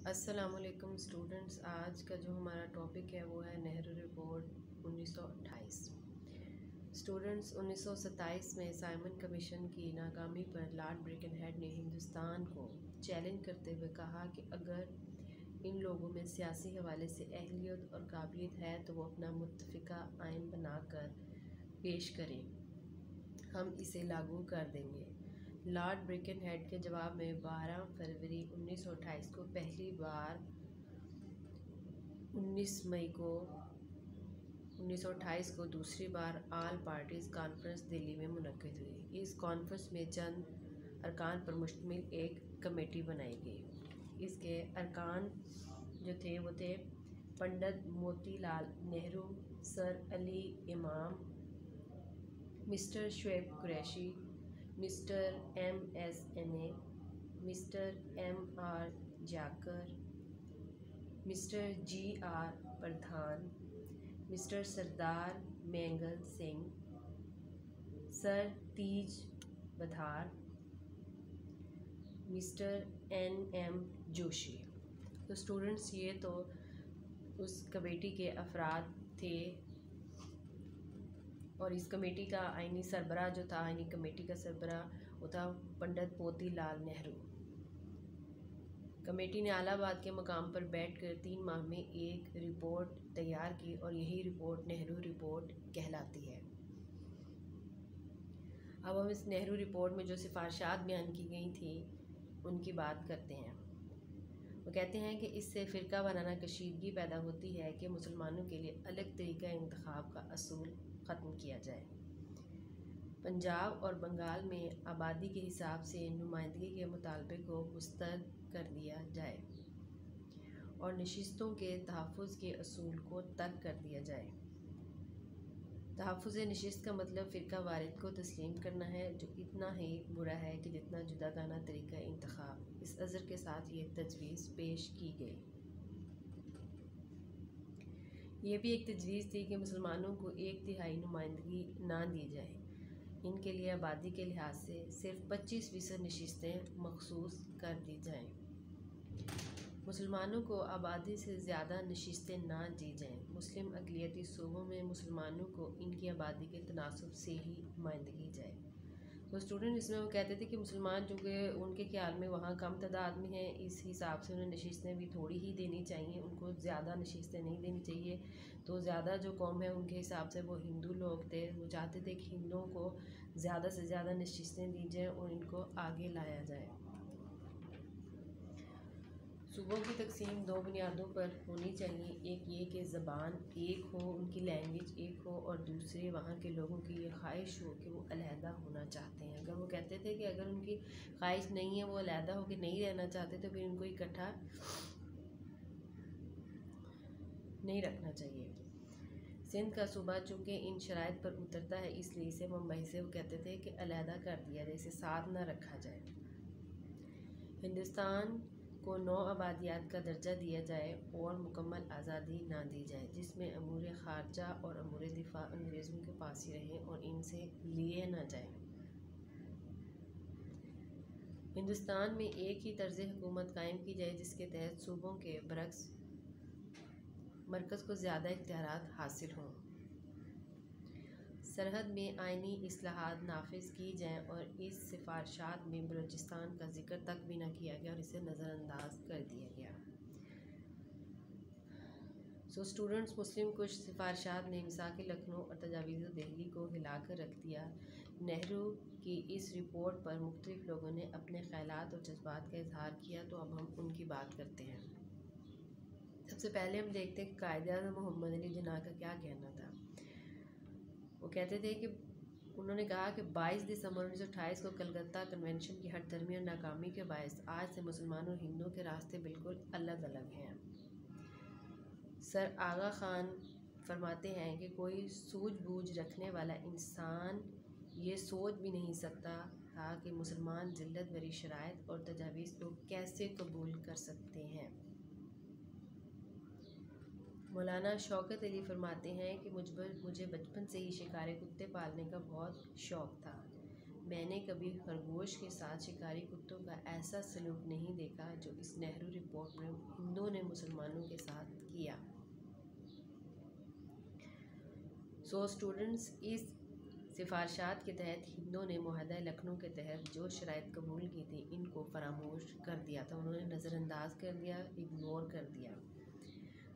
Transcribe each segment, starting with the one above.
अस्सलामुअलैकुम स्टूडेंट्स। आज का जो हमारा टॉपिक है वो है नेहरू रिपोर्ट 1928। स्टूडेंट्स, 1927 में साइमन कमीशन की नाकामी पर लॉर्ड ब्रिकनहेड ने हिंदुस्तान को चैलेंज करते हुए कहा कि अगर इन लोगों में सियासी हवाले से अहलियत और काबिलियत है तो वो अपना मुत्तफ़िका आइन बनाकर पेश करें, हम इसे लागू कर देंगे। लॉर्ड ब्रिकनहेड के जवाब में 12 फरवरी 1928 को पहली बार 19 मई को 1928 को दूसरी बार आल पार्टीज़ कॉन्फ्रेंस दिल्ली में मुनक़्क़िद हुई। इस कॉन्फ्रेंस में चंद अरकान पर मुश्तमिल एक कमेटी बनाई गई। इसके अरकान जो थे वो थे Pandit Motilal Nehru, sir Ali Imam, mister Shuaib Qureshi, mister MSNA, mister MR Jayakar, mister GR Pradhan, mister Sardar Mangal Singh, sir Tej Bahadur, mister NM Joshi. तो स्टूडेंट्स, ये तो उस कमेटी के अफराद थे और इस कमेटी का आइनी सरबराह जो था, आइनी कमेटी का सरबराह वो था पंडित मोतीलाल नेहरू। कमेटी ने इलाहाबाद के मकाम पर बैठकर 3 माह में एक रिपोर्ट तैयार की और यही रिपोर्ट नेहरू रिपोर्ट कहलाती है। अब हम इस नेहरू रिपोर्ट में जो सिफारिशात बयान की गई थी उनकी बात करते हैं। वो कहते हैं कि इससे फ़िरका वाराना कशीदगी पैदा होती है कि मुसलमानों के लिए अलग तरीका इंतखाब का असूल ख़त्म किया जाए। पंजाब और बंगाल में आबादी के हिसाब से नुमाइंदगी के मुतालबे को मुस्तरद कर दिया जाए और नशिस्तों के तहफ़्फ़ुज़ के असूल को तर्क कर दिया जाए। तहफ़्फ़ुज़ नशिस्त का मतलब फ़िरका वारिद को तस्लीम करना है, जो इतना ही बुरा है कि जितना जुदागाना तरीका इंतखाब। इस अज़र के साथ ये तजवीज़ पेश की गई। ये भी एक तजवीज़ थी कि मुसलमानों को 1/3 नुमाइंदगी ना दी जाए। इनके लिए आबादी के लिहाज से सिर्फ 25% नशिस्तें मखसूस कर दी जाएँ। मुसलमानों को आबादी से ज़्यादा नशिस्तें ना दी जाएँ। मुस्लिम अक़लियती सूबों में मुसलमानों को इनकी आबादी के तनासुब से ही नुमाइंदगी जाए। तो स्टूडेंट, इसमें वो कहते थे कि मुसलमान चूँकि उनके ख्याल में वहाँ कम तादाद में हैं, इस हिसाब से उन्हें नशिस्तें भी थोड़ी ही देनी चाहिए, उनको ज़्यादा नशिस्तें नहीं देनी चाहिए। तो ज़्यादा जो कौम है उनके हिसाब से वो हिंदू लोग थे, वो चाहते थे कि हिंदुओं को ज़्यादा से ज़्यादा नशिस्तें दी जाएँ और इनको आगे लाया जाए। सूबों की तकसीम 2 बुनियादों पर होनी चाहिए। एक ये कि ज़बान एक हो, उनकी लैंग्वेज एक हो, और दूसरे वहाँ के लोगों की ये ख्वाहिश हो कि वो अलहदा होना चाहते हैं। अगर वो कहते थे कि अगर उनकी ख्वाहिश नहीं है, वो अलहदा होकर नहीं रहना चाहते, तो फिर इनको इकट्ठा नहीं रखना चाहिए। सिंध का सूबा चूँकि इन शराइत पर उतरता है, इसलिए इसे मुंबई से वो कहते थे कि अलहदा कर दिया जाए, इसे साथ ना रखा जाए। हिंदुस्तान को 9 आबादियात का दर्जा दिया जाए और मुकम्मल आज़ादी ना दी जाए, जिसमें अमूर ख़ारजा और अमूर दिफा अंग्रेज़ों के पास ही रहें और इनसे लिए ना जाए। हिंदुस्तान में एक ही तर्ज़ हुकूमत कायम की जाए, जिसके तहत सूबों के बरक्स मरकज़ को ज़्यादा इख्तियारात हासिल हों। सरहद में आइनी इस्लाहात नाफिज की जाएँ और इस सिफारिशात में बलूचिस्तान का जिक्र तक भी न किया गया और इसे नज़रअंदाज कर दिया गया। सो स्टूडेंट्स, मुस्लिम कुछ सिफारिशात ने मिसाक़ लखनऊ और तजावीज़ दिल्ली को हिला कर रख दिया। नेहरू की इस रिपोर्ट पर मुख्तलिफ़ लोगों ने अपने ख़यालात और जज्बात का इजहार किया। तो अब हम उनकी बात करते हैं। सबसे पहले हम देखते हैं कि कायद-ए-आज़म मोहम्मद अली जिन्ना का क्या कहना था। वो कहते थे कि उन्होंने कहा कि 22 दिसंबर 1928 को कलकत्ता कन्वेंशन की हर धर्मी और नाकामी के बायस आज से मुसलमानों और हिंदुओं के रास्ते बिल्कुल अलग अलग हैं। सर आगा खान फरमाते हैं कि कोई सूझबूझ रखने वाला इंसान ये सोच भी नहीं सकता था कि मुसलमान जिल्लत भरी शराइत और तजावीज़ को कैसे कबूल कर सकते हैं। मौलाना शौकत अली फरमाते हैं कि मुझे बचपन से ही शिकारी कुत्ते पालने का बहुत शौक़ था। मैंने कभी खरगोश के साथ शिकारी कुत्तों का ऐसा सलूक नहीं देखा जो इस नेहरू रिपोर्ट रिपोर्ट में हिंदुओं ने मुसलमानों के साथ किया। सो स्टूडेंट्स, इस सिफारशात के तहत हिंदुओं ने मुआहदा लखनऊ के तहत जो शराइत कबूल की थी इनको फरामोश कर दिया था, उन्होंने नज़रअंदाज कर दिया, इग्नोर कर दिया।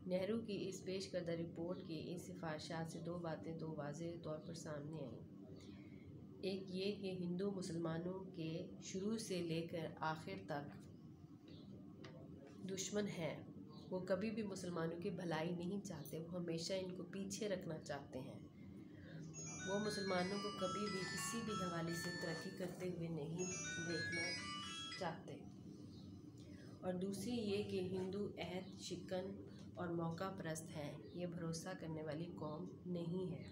नेहरू की इस पेश करदा रिपोर्ट की इस सिफारशात से दो बातें तो वाज़ेह तौर पर सामने आईं। एक ये कि हिंदू मुसलमानों के शुरू से लेकर आखिर तक दुश्मन हैं, वो कभी भी मुसलमानों की भलाई नहीं चाहते, वो हमेशा इनको पीछे रखना चाहते हैं। वो मुसलमानों को कभी भी किसी भी हवाले से तरक्की करते हुए नहीं देखना चाहते। और दूसरी ये कि हिंदू अहद शिकन और मौका परस्त हैं, ये भरोसा करने वाली कौम नहीं है।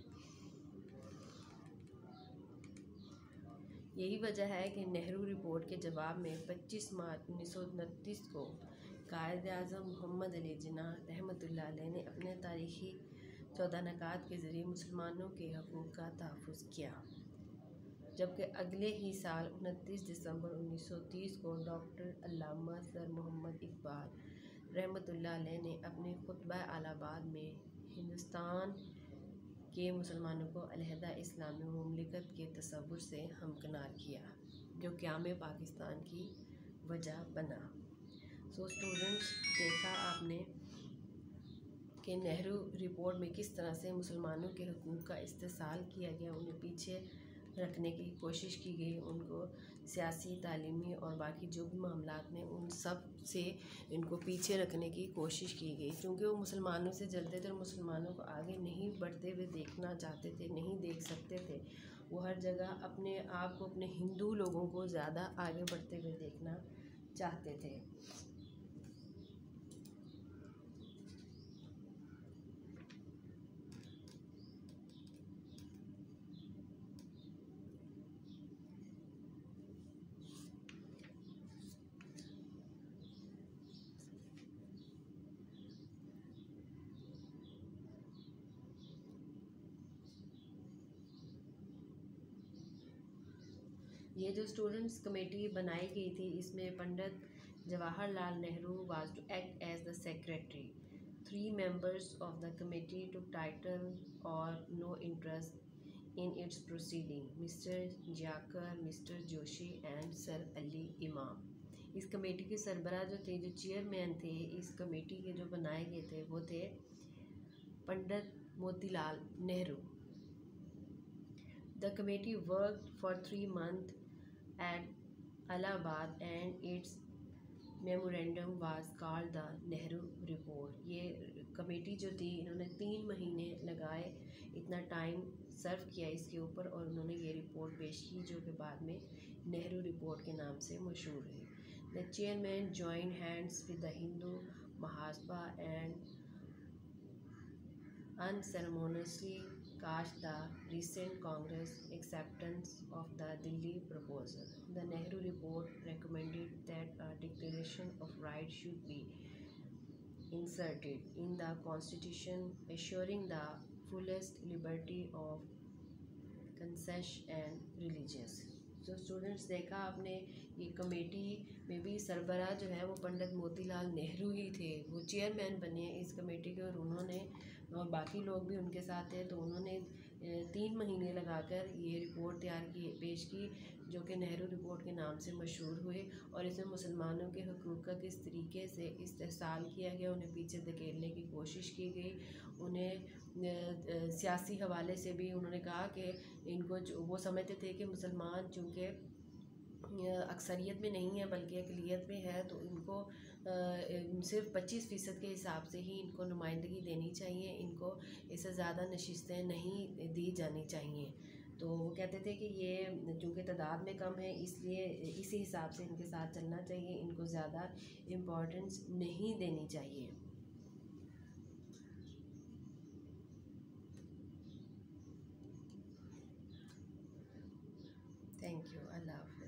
यही वजह है कि नेहरू रिपोर्ट के जवाब में 25 मार्च 1929 को कायद आज़म मोहम्मद अली जिन्ना रहमतुल्लाह अलैह ने अपने तारीख़ी 14 नकात के ज़रिए मुसलमानों के हकूक़ का तहफ़्फ़ुज़ किया, जबकि अगले ही साल 29 दिसंबर 1930 को डॉक्टर अल्लामा सर मोहम्मद इकबाल रहमतुल्लाह अलैह ने अपने खुतबा अलाहाबाद में हिंदुस्तान के मुसलमानों को अलहदा इस्लामी मुमलिकत के तसव्वुर से हमकिनार किया, जो क़याम पाकिस्तान की वजह बना। सो स्टूडेंट्स, देखा आपने कि नेहरू रिपोर्ट में किस तरह से मुसलमानों के हकूक़ का इस्तेहसाल किया गया, उन्हें पीछे रखने की कोशिश की गई, उनको सियासी, तालीमी और बाकी जो भी मामलात में उन सब से इनको पीछे रखने की कोशिश की गई, क्योंकि वो मुसलमानों से जलते थे और मुसलमानों को आगे नहीं बढ़ते हुए देखना चाहते थे, नहीं देख सकते थे। वो हर जगह अपने आप को, अपने हिंदू लोगों को ज़्यादा आगे बढ़ते हुए देखना चाहते थे। ये जो स्टूडेंट्स कमेटी बनाई गई थी, इसमें Pandit Jawaharlal Nehru was to act as the secretary. 3 members of the committee took title or no interest in its proceeding: Mr. Jiakar, Mr. Joshi and Sir Ali Imam। इस कमेटी के सरबराह जो थे, जो चेयरमैन थे इस कमेटी के जो बनाए गए थे, वो थे Pandit Motilal Nehru. The committee worked for 3 months at Allahabad and its memorandum was called the Nehru Report। ये कमेटी जो थी, इन्होंने 3 महीने लगाए, इतना टाइम सर्व किया इसके ऊपर, और उन्होंने ये रिपोर्ट पेश की जो कि बाद में नेहरू रिपोर्ट के नाम से मशहूर है। The chairman joined hands with the Hindu Mahasabha and unceremoniously cast the recent Congress acceptance of the Delhi proposal. The Nehru report recommended that a declaration of rights should be inserted in the constitution, assuring the fullest liberty of conscience and religious। तो students, देखा आपने, ये committee में भी सरबराह जो है वो पंडित मोतीलाल नेहरू ही थे, वो चेयरमैन बने इस कमेटी के, और उन्होंने, और बाकी लोग भी उनके साथ थे, तो उन्होंने 3 महीने लगाकर ये रिपोर्ट तैयार की, पेश की, जो कि नेहरू रिपोर्ट के नाम से मशहूर हुए। और इसमें मुसलमानों के हकूक़ का किस तरीके से इस्तेहसाल किया गया, उन्हें पीछे धकेलने की कोशिश की गई, उन्हें सियासी हवाले से भी उन्होंने कहा कि इनको, जो वो समझते थे कि मुसलमान चूँकि अक्सरियत में नहीं है बल्कि अक़लियत में है, तो इनको सिर्फ 25% के हिसाब से ही इनको नुमाइंदगी देनी चाहिए, इनको इससे ज़्यादा नशिस्तें नहीं दी जानी चाहिए। तो वो कहते थे कि ये चूँकि तादाद में कम है, इसलिए इसी हिसाब से इनके साथ चलना चाहिए, इनको ज़्यादा इम्पोर्टेंस नहीं देनी चाहिए। Thank you. अल्लाह हाफ़िज़।